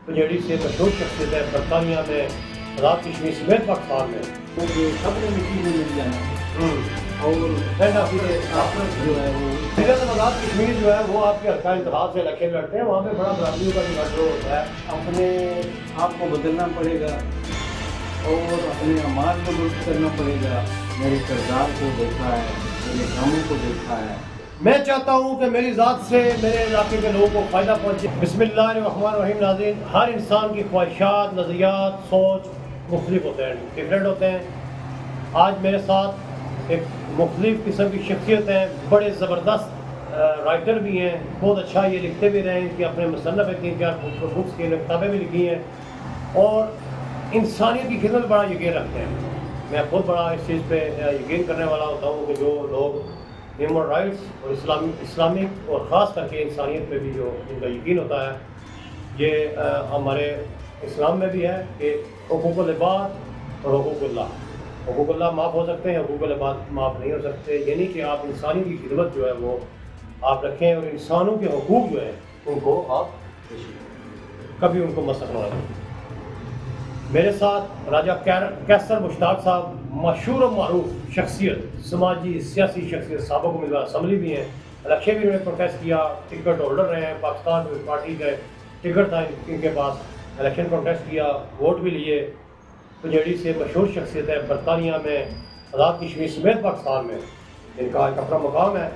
پنجیڑی سے مشہور شخصیت ہے برطانیہ میں، آزاد کشمیر سمیت پاکستان میں، وہ سب نے مٹی میں مل جانا اور اینڈ آف آخرت جو ہے وہ سیرت آزاد کشمیر جو ہے وہ آپ کے حلقہ انتخاب سے الیکشن لڑتے ہیں، وہاں پہ بڑا برادریوں کا بھی گٹھجوڑ ہوتا ہے۔ اپنے آپ کو بدلنا پڑے گا اور اپنے اعمال کو درست کرنا پڑے گا۔ میرے کردار کو دیکھا ہے، میرے کاموں کو دیکھا ہے۔ میں چاہتا ہوں کہ میری ذات سے میرے علاقے کے لوگوں کو فائدہ پہنچے۔ بسم اللہ الرحمن الرحیم۔ ناظرین، ہر انسان کی خواہشات، نظریات، سوچ مختلف ہوتے ہیں، ڈفرینٹ ہوتے ہیں۔ آج میرے ساتھ ایک مختلف قسم کی شخصیت ہیں، بڑے زبردست رائٹر بھی ہیں، بہت اچھا یہ لکھتے بھی رہے ہیں کہ اپنے مصنف 3-4 بکس کے کتابیں بھی لکھی ہیں اور انسانیت کی خدمت بڑا یقین رکھتے ہیں۔ میں خود بڑا اس چیز پہ یقین کرنے والا ہوتا ہوں کہ جو لوگ ہیومن رائٹس اور اسلامک اور خاص کر کے انسانیت پہ بھی جو ان کا یقین ہوتا ہے، یہ ہمارے اسلام میں بھی ہے کہ حقوق العباد اور حقوق اللہ، حقوق اللہ معاف ہو سکتے ہیں، حقوق العباد معاف نہیں ہو سکتے، یعنی کہ آپ انسانی کی خدمت جو ہے وہ آپ رکھیں اور انسانوں کے حقوق جو ہیں ان کو آپ کبھی ان کو مسخ نہ رکھیں۔ میرے ساتھ راجہ کیسر مشتاق صاحب، مشہور و معروف شخصیت، سماجی سیاسی شخصیت، سابق امیدوار اسمبلی بھی ہیں، الیکشن بھی انہوں نے پروٹیسٹ کیا، ٹکٹ ہولڈر رہے ہیں، پاکستان پیپلز پارٹی کا ٹکٹ تھا ان کے پاس، الیکشن پروٹیسٹ کیا، ووٹ بھی لیے۔ پنجیڑی سے مشہور شخصیت ہے برطانیہ میں، آزاد کشمیر سمیت پاکستان میں، ان کا ایک اپنا مقام ہے۔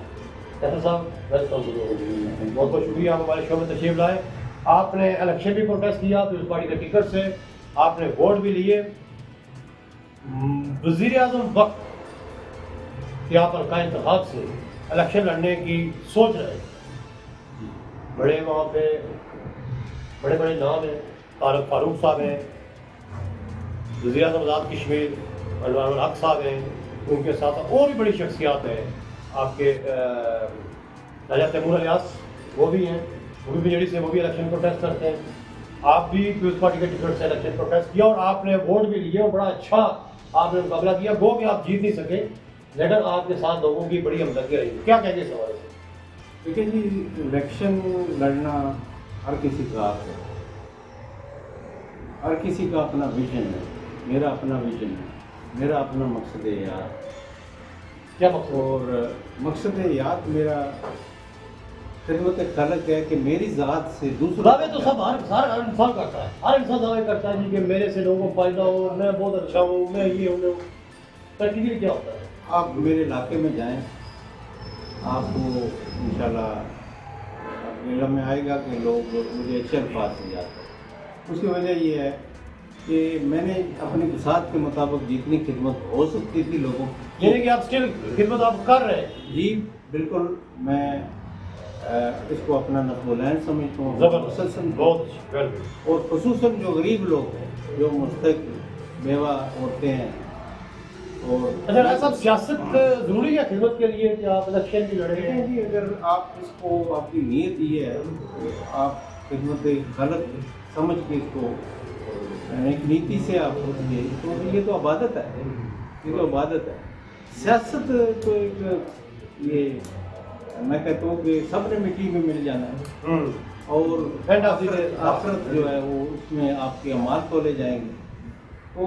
کیسر صاحب ویلکم، بہت بہت شکریہ، آپ ہمارے شو میں تشریف لائے۔ آپ نے الیکشن بھی پروٹیسٹ کیا پیپلز پارٹی کے ٹکٹ سے، آپ نے ووٹ بھی لیے۔ وزیر اعظم وقت کہ آپ حلقہ انتخاب سے الیکشن لڑنے کی سوچ رہے ہیں، بڑے وہاں پہ بڑے بڑے نام ہیں، طارق فاروق صاحب ہیں، وزیر اعظم آزاد کشمیر انوار الحق صاحب ہیں، ان کے ساتھ اور بھی بڑی شخصیات ہیں، آپ کے راجہ تیمور الیاس وہ بھی ہیں، وہ بھی پنجیڑی سے، وہ بھی الیکشن پروٹیسٹ کرتے ہیں۔ آپ بھی پیپلز پارٹی کے ٹکٹ سے الیکشن پروٹیسٹ کیا اور آپ نے ووٹ بھی لیے اور بڑا اچھا آپ نے مقابلہ کیا، گو کہ آپ جیت نہیں سکے لیکن آپ کے ساتھ لوگوں کی بڑی ہمدردی رہی۔ کیا کہیں گے اس حوالے سے؟ دیکھیں جی، الیکشن لڑنا ہر کسی کا حق ہے، ہر کسی کا اپنا ویژن ہے۔ میرا اپنا ویژن ہے، میرا اپنا مقصد یاد۔ کیا مقصد؟ اور مقصد یاد میرا خدمت خلق ہے کہ میری ذات سے دوسروں دعوے تو سب ہر انسان کرتا ہے، ہر انسان دعوے کرتا ہے جی کہ میرے سے لوگوں کو فائدہ ہو، میں بہت اچھا ہوں، میں یہ ہوں۔ پریکٹیکلی کیا ہوتا ہے؟ آپ میرے علاقے میں جائیں، آپ کو انشاءاللہ علم میں آئے گا کہ لوگ مجھے اچھے الفاظ سے جاتے ہیں۔ اس کی وجہ یہ ہے کہ میں نے اپنی بساط کے مطابق جتنی خدمت ہو سکتی تھی لوگوں کی، یعنی کہ آپ اسٹل خدمت آپ کر رہے ہیں؟ جی بالکل، میں اس کو اپنا نصب العین سمجھتا ہوں، زبردست، بہت اچھی۔ اور خصوصاً جو غریب لوگ ہیں، جو مستحق بیوہ عورتیں ہیں۔ اور اچھا ایسا سیاست ضروری ہے خدمت کے لیے کہ آپ الیکشن بھی لڑیں دیکھیں جی، اگر آپ اس کو، آپ کی نیت یہ ہے کہ آپ خدمت خلق سمجھ کے اس کو ایک نیتی سے آپ ہوتی ہے، تو یہ تو عبادت ہے، یہ تو عبادت ہے۔ سیاست تو ایک، یہ میں کہتا ہوں کہ سب نے مٹی میں مل جانا ہے اور آخرت جو ہے وہ اس میں آپ کے اعمال تولے جائیں گے۔ تو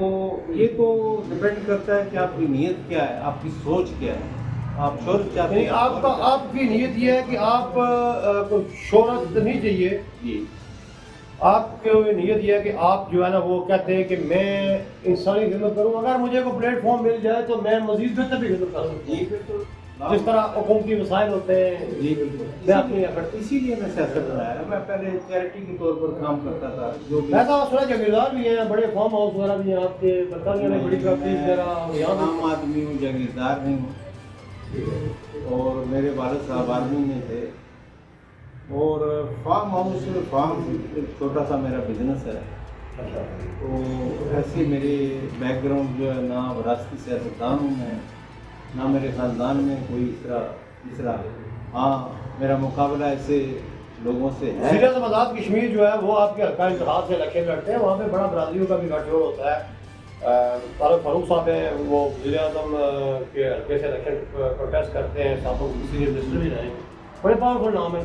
یہ تو ڈپینڈ کرتا ہے کہ آپ کی نیت کیا ہے، آپ کی سوچ کیا ہے، آپ شہرت چاہتے یعنی ہیں؟ آپ کی نیت یہ ہے کہ آپ کو شہرت نہیں چاہیے، جی، آپ کی نیت یہ ہے کہ آپ جو ہے نا وہ کہتے ہیں کہ میں انسانی خدمت کروں، اگر مجھے کوئی پلیٹ فارم مل جائے تو میں مزید بہتر بھی خدمت کروں۔ جی بالکل، جس طرح حکومتی وسائل ہوتے ہیں، جی بالکل، میں اپنی ایفرٹ، اسی لیے میں سیاست بنایا۔ میں پہلے چیریٹی کے طور پر کام کرتا تھا، جو بھی ایسا سنا جاگیردار بھی ہیں، بڑے فارم ہاؤس وغیرہ بھی ہیں آپ کے برطانیہ میں، بڑی پراپرٹیز وغیرہ، اور یہاں عام آدمی ہوں، جاگیردار نہیں ہوں، اور میرے والد صاحب آرمی میں تھے، اور فارم ہاؤس، فارم ایک چھوٹا سا میرا بزنس ہے۔ تو ایسی میری بیک گراؤنڈ جو ہے، نہ وراثتی سیاستدان ہوں میں، نہ میرے خاندان میں کوئی اس طرح ہاں میرا مقابلہ ایسے لوگوں سے ہے۔ وزیر اعظم آزاد کشمیر جو ہے وہ آپ کے حلقہ انتخاب سے الیکشن لڑتے ہیں، وہاں پہ بڑا برادریوں کا بھی گٹھجوڑ ہوتا ہے۔ طارق فاروق صاحب ہیں، وہ وزیر اعظم کے حلقے سے الیکشن پروٹیسٹ کرتے ہیں، سابق سینئر منسٹر بھی رہے ہیں، بڑے پاورفل نام ہیں۔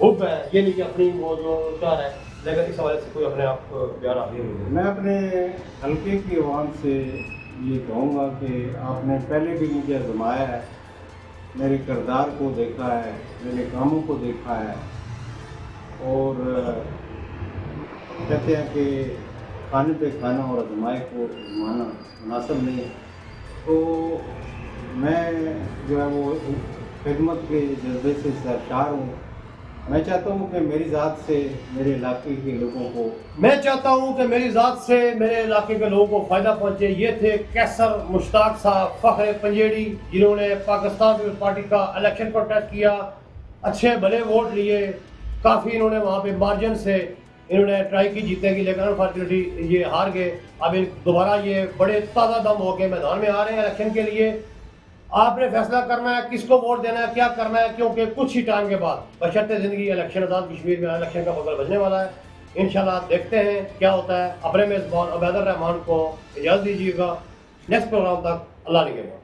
حب ہے، یہ نہیں کہ اپنی وہ جو چار ہے، لیکن اس حوالے سے کوئی اپنے آپ بیان آتی ہے؟ میں اپنے حلقے کی عوام سے یہ کہوں گا کہ آپ نے پہلے بھی مجھے آزمایا ہے، میرے کردار کو دیکھا ہے، میرے کاموں کو دیکھا ہے، اور کہتے ہیں کہ کھانے پہ کھانا اور آزمائے کو آزمانا مناسب نہیں ہے، تو میں جو ہے وہ خدمت کے جذبے سے سرشار ہوں۔ میں چاہتا ہوں کہ میری ذات سے میرے علاقے کے لوگوں کو میں چاہتا ہوں کہ میری ذات سے میرے علاقے کے لوگوں کو فائدہ پہنچے۔ یہ تھے کیسر مشتاق صاحب فخر پنجیڑی، جنہوں نے پاکستان پیپلز پارٹی کا الیکشن پروٹیسٹ کیا، اچھے بھلے ووٹ لیے، کافی انہوں نے وہاں پہ مارجن سے انہوں نے ٹرائی کی جیتے گی، لیکن انفارچونیٹلی یہ ہار گئے۔ اب دوبارہ یہ بڑے تازہ دم ہو کے میدان میں آ رہے ہیں الیکشن کے لیے۔ آپ نے فیصلہ کرنا ہے کس کو ووٹ دینا ہے، کیا کرنا ہے، کیونکہ کچھ ہی ٹائم کے بعد بشرطِ زندگی الیکشن آزاد کشمیر میں الیکشن کا بغل بجنے والا ہے۔ انشاءاللہ دیکھتے ہیں کیا ہوتا ہے۔ اپنے میزبان عبید الرحمان کو اجازت دیجیے گا، نیکسٹ پروگرام تک اللہ نگہبان۔